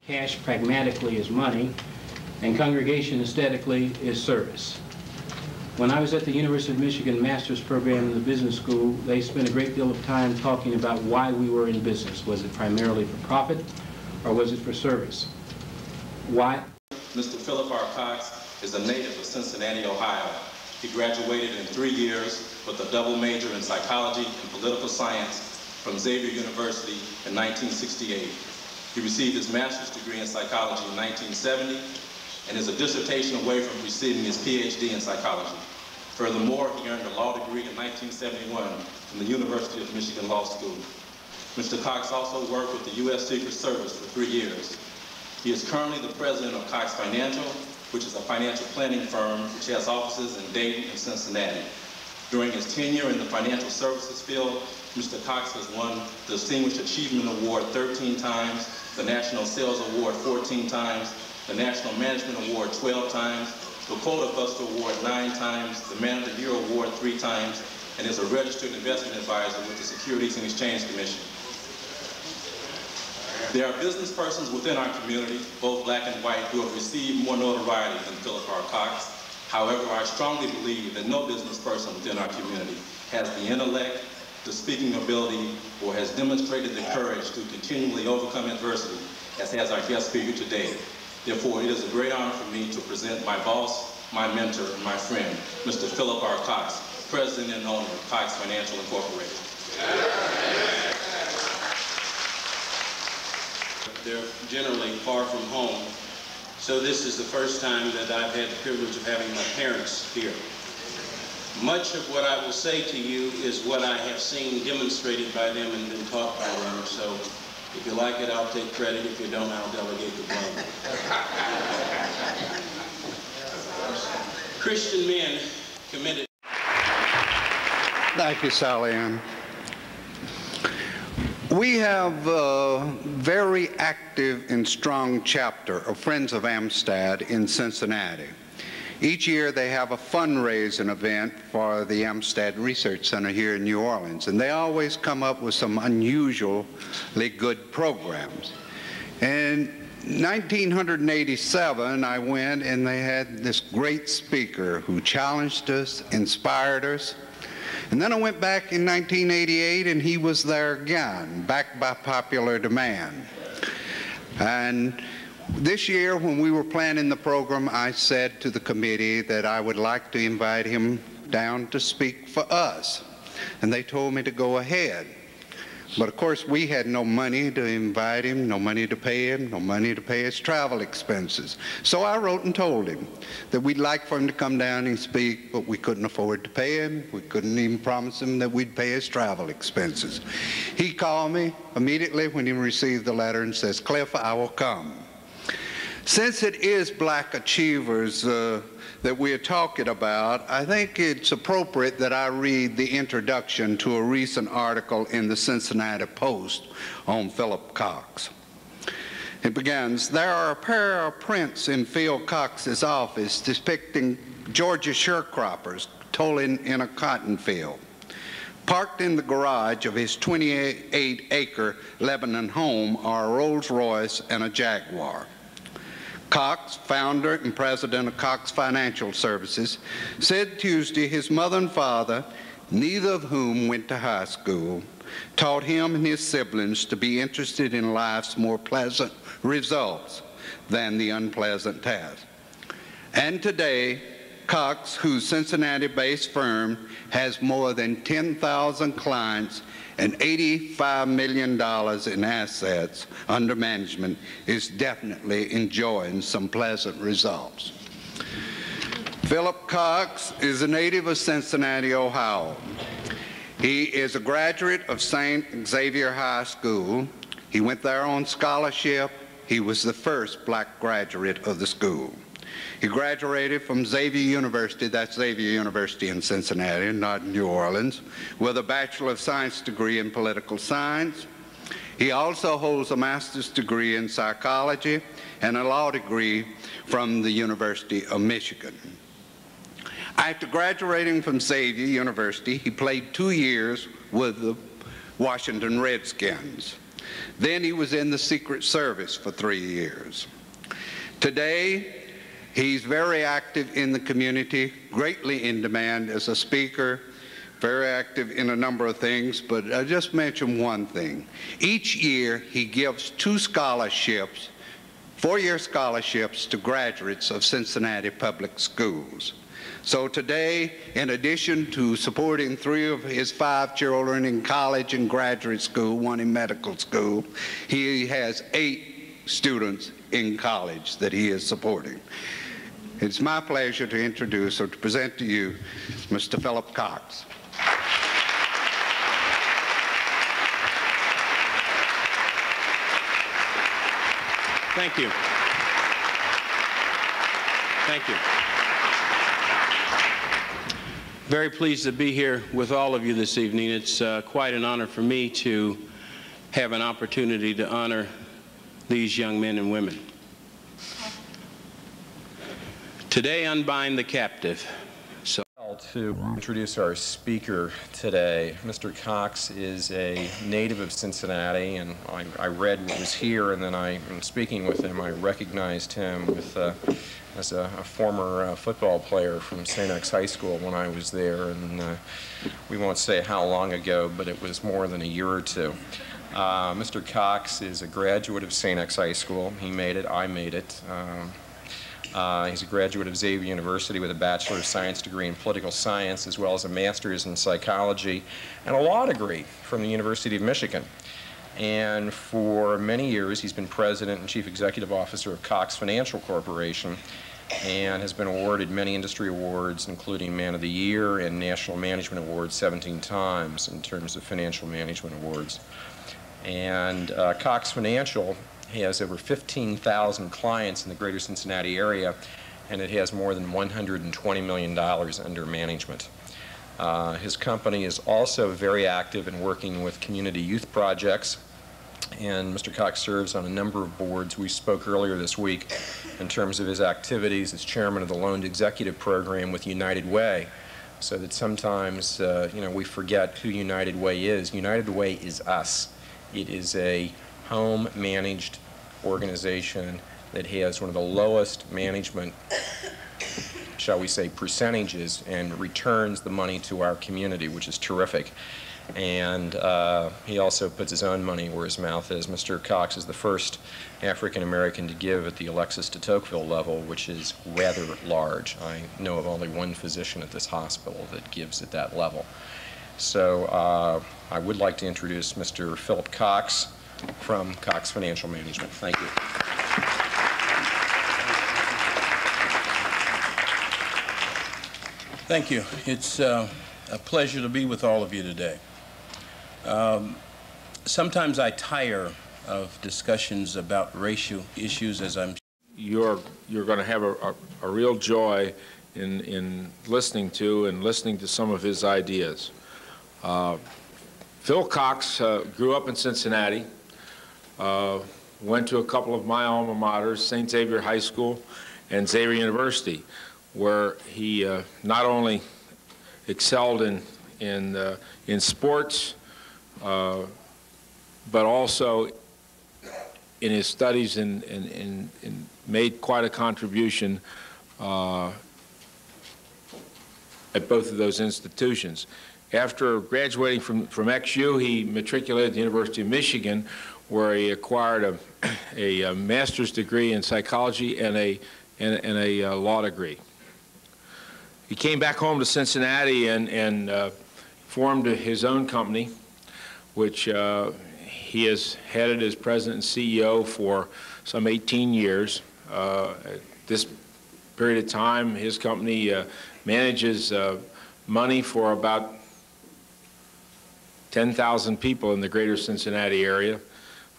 Cash pragmatically is money, and congregation aesthetically is service. When I was at the University of Michigan Master's Program in the business school, they spent a great deal of time talking about why we were in business. Was it primarily for profit, or was it for service? Why? Mr. Phillip Cox is a native of Cincinnati, Ohio. He graduated in 3 years with a double major in psychology and political science from Xavier University in 1968. He received his master's degree in psychology in 1970 and is a dissertation away from receiving his PhD in psychology. Furthermore, he earned a law degree in 1971 from the University of Michigan Law School. Mr. Cox also worked with the U.S. Secret Service for 3 years. He is currently the president of Cox Financial, which is a financial planning firm which has offices in Dayton and Cincinnati. During his tenure in the financial services field, Mr. Cox has won the Distinguished Achievement Award 13 times, the National Sales Award 14 times, the National Management Award 12 times, the Quota Buster Award 9 times, the Man of the Year Award 3 times, and is a registered investment advisor with the Securities and Exchange Commission. There are business persons within our community, both black and white, who have received more notoriety than Phillip Cox. However, I strongly believe that no business person within our community has the intellect, the speaking ability, or has demonstrated the courage to continually overcome adversity, as has our guest speaker today. Therefore, it is a great honor for me to present my boss, my mentor, and my friend, Mr. Phillip Cox, President and owner of Cox Financial Incorporated. They're generally far from home, so this is the first time that I've had the privilege of having my parents here. Much of what I will say to you is what I have seen demonstrated by them and been taught by them, so if you like it, I'll take credit. If you don't, I'll delegate the blame. Christian men committed. Thank you, Sally Ann. We have a very active and strong chapter of Friends of Amistad in Cincinnati. Each year they have a fundraising event for the Amistad Research Center here in New Orleans, and they always come up with some unusually good programs. In 1987, I went and they had this great speaker who challenged us, inspired us. And then I went back in 1988 and he was there again, backed by popular demand. And this year, when we were planning the program, I said to the committee that I would like to invite him down to speak for us. And they told me to go ahead. But of course, we had no money to invite him, no money to pay him, no money to pay his travel expenses. So I wrote and told him that we'd like for him to come down and speak, but we couldn't afford to pay him. We couldn't even promise him that we'd pay his travel expenses. He called me immediately when he received the letter and says, "Cliff, I will come." Since it is black achievers that we are talking about, I think it's appropriate that I read the introduction to a recent article in the Cincinnati Post on Phillip Cox. It begins, "There are a pair of prints in Phil Cox's office depicting Georgia sharecroppers toiling in a cotton field. Parked in the garage of his 28-acre Lebanon home are a Rolls Royce and a Jaguar. Cox, founder and president of Cox Financial Services, said Tuesday his mother and father, neither of whom went to high school, taught him and his siblings to be interested in life's more pleasant results than the unpleasant task. And today, Cox, whose Cincinnati-based firm has more than 10,000 clients and $85 million in assets under management, is definitely enjoying some pleasant results." Phillip Cox is a native of Cincinnati, Ohio. He is a graduate of St. Xavier High School. He went there on scholarship. He was the first black graduate of the school. He graduated from Xavier University, that's Xavier University in Cincinnati, not New Orleans, with a Bachelor of Science degree in political science. He also holds a master's degree in psychology and a law degree from the University of Michigan. After graduating from Xavier University, he played 2 years with the Washington Redskins. Then he was in the Secret Service for 3 years. Today, he's very active in the community, greatly in demand as a speaker, very active in a number of things, but I'll just mention one thing. Each year, he gives 2 scholarships, 4-year scholarships to graduates of Cincinnati public schools. So today, in addition to supporting 3 of his 5 children in college and graduate school, 1 in medical school, he has 8 students in college that he is supporting. It's my pleasure to introduce or to present to you Mr. Phillip Cox. Thank you. Thank you. Very pleased to be here with all of you this evening. It's quite an honor for me to have an opportunity to honor these young men and women. Today, unbind the captive. To introduce our speaker today. Mr. Cox is a native of Cincinnati, and I read what was here, and then in speaking with him, I recognized him as a former football player from St. X High School when I was there, and we won't say how long ago, but it was more than a year or two. Mr. Cox is a graduate of St. X High School. He made it, I made it. He's a graduate of Xavier University with a Bachelor of Science degree in Political Science, as well as a Master's in Psychology and a law degree from the University of Michigan. And for many years, he's been President and Chief Executive Officer of Cox Financial Corporation and has been awarded many industry awards, including Man of the Year and National Management Awards 17 times in terms of financial management awards. And Cox Financial has over 15,000 clients in the greater Cincinnati area, and it has more than $120 million under management. His company is also very active in working with community youth projects, and Mr. Cox serves on a number of boards. We spoke earlier this week in terms of his activities as chairman of the Loaned Executive Program with United Way, so that sometimes we forget who United Way is. United Way is us. It is a home-managed organization that has one of the lowest management, shall we say, percentages, and returns the money to our community, which is terrific. And he also puts his own money where his mouth is. Mr. Cox is the first African-American to give at the Alexis de Tocqueville level, which is rather large. I know of only 1 physician at this hospital that gives at that level. So I would like to introduce Mr. Phillip Cox from Cox Financial Management. Thank you. Thank you. It's a pleasure to be with all of you today. Sometimes I tire of discussions about racial issues, as I'm You're going to have a real joy in listening to some of his ideas. Phil Cox grew up in Cincinnati, went to a couple of my alma maters, St. Xavier High School and Xavier University, where he not only excelled in sports, but also in his studies and made quite a contribution at both of those institutions. After graduating from XU, he matriculated at the University of Michigan, where he acquired a master's degree in psychology and a law degree. He came back home to Cincinnati and formed his own company, which he has headed as president and CEO for some 18 years. At this period of time, his company manages money for about 10,000 people in the greater Cincinnati area,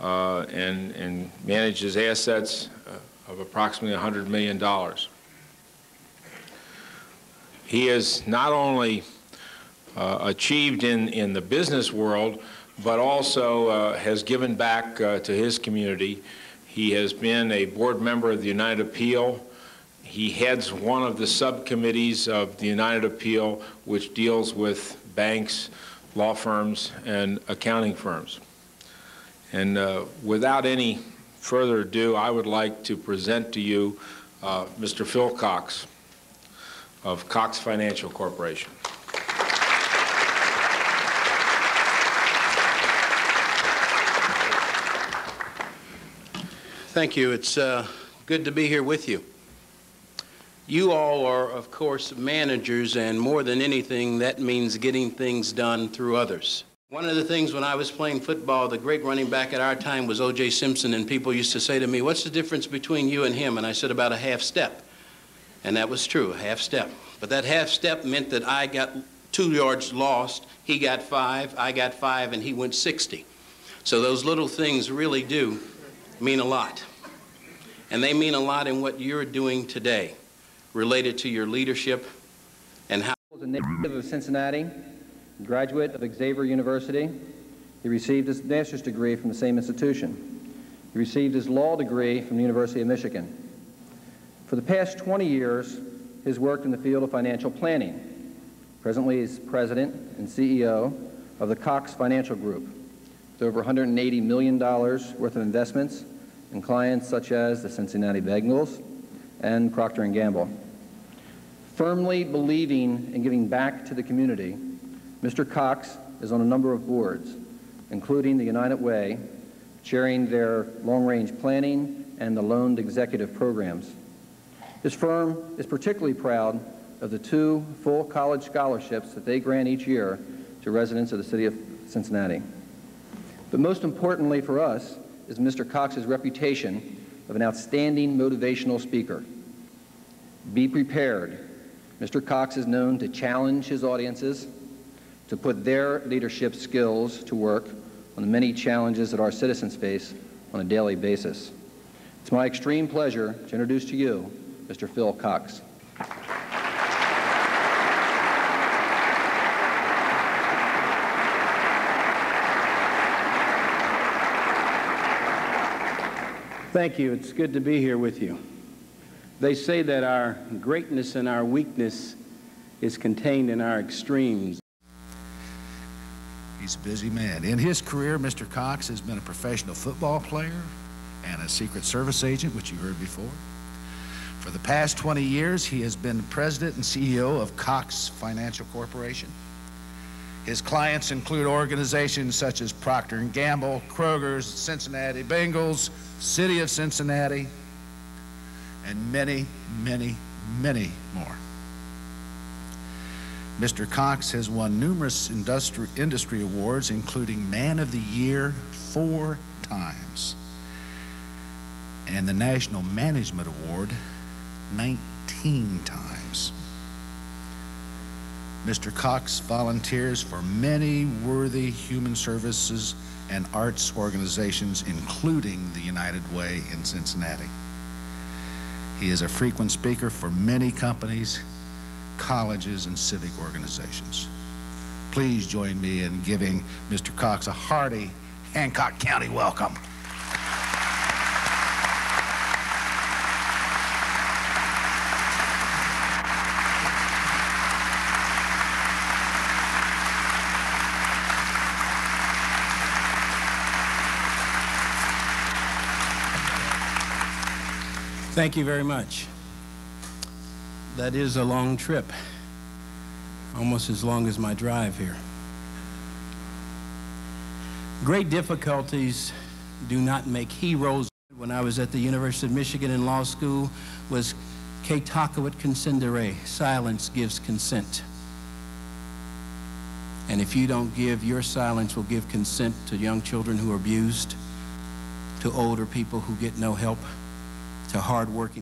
and manages assets of approximately $100 million. He has not only achieved in the business world, but also has given back to his community. He has been a board member of the United Appeal. He heads one of the subcommittees of the United Appeal, which deals with banks, law firms, and accounting firms. And without any further ado, I would like to present to you Mr. Phil Cox of Cox Financial Corporation. Thank you. It's good to be here with you. You all are, of course, managers, and more than anything, that means getting things done through others. One of the things when I was playing football, the great running back at our time was O.J. Simpson, and people used to say to me, "What's the difference between you and him?" And I said, "About a half step." And that was true, a half step. But that half step meant that I got 2 yards lost, he got 5, I got 5, and he went 60. So those little things really do mean a lot. And they mean a lot in what you're doing today, related to your leadership and how... He was a native of Cincinnati, graduate of Xavier University. He received his master's degree from the same institution. He received his law degree from the University of Michigan. For the past 20 years, he has worked in the field of financial planning. Presently, he's president and CEO of the Cox Financial Group, with over $180 million worth of investments in clients such as the Cincinnati Bengals and Procter & Gamble. Firmly believing in giving back to the community, Mr. Cox is on a number of boards, including the United Way, chairing their long-range planning and the loaned executive programs. His firm is particularly proud of the 2 full college scholarships that they grant each year to residents of the city of Cincinnati. But most importantly for us is Mr. Cox's reputation of an outstanding motivational speaker. Be prepared. Mr. Cox is known to challenge his audiences, to put their leadership skills to work on the many challenges that our citizens face on a daily basis. It's my extreme pleasure to introduce to you Mr. Phil Cox. Thank you. It's good to be here with you. They say that our greatness and our weakness is contained in our extremes. He's a busy man. In his career, Mr. Cox has been a professional football player and a Secret Service agent, which you heard before. For the past 20 years, he has been president and CEO of Cox Financial Corporation. His clients include organizations such as Procter & Gamble, Kroger's, Cincinnati Bengals, City of Cincinnati, and many, many, many more. Mr. Cox has won numerous industry awards, including Man of the Year 4 times, and the National Management Award 19 times. Mr. Cox volunteers for many worthy human services and arts organizations, including the United Way in Cincinnati. He is a frequent speaker for many companies, colleges, and civic organizations. Please join me in giving Mr. Cox a hearty Hancock County welcome. Thank you very much. That is a long trip, almost as long as my drive here. Great difficulties do not make heroes. When I was at the University of Michigan in law school, was Caetacawit consendere, silence gives consent. And if you don't give, your silence will give consent to young children who are abused, to older people who get no help, to hard-working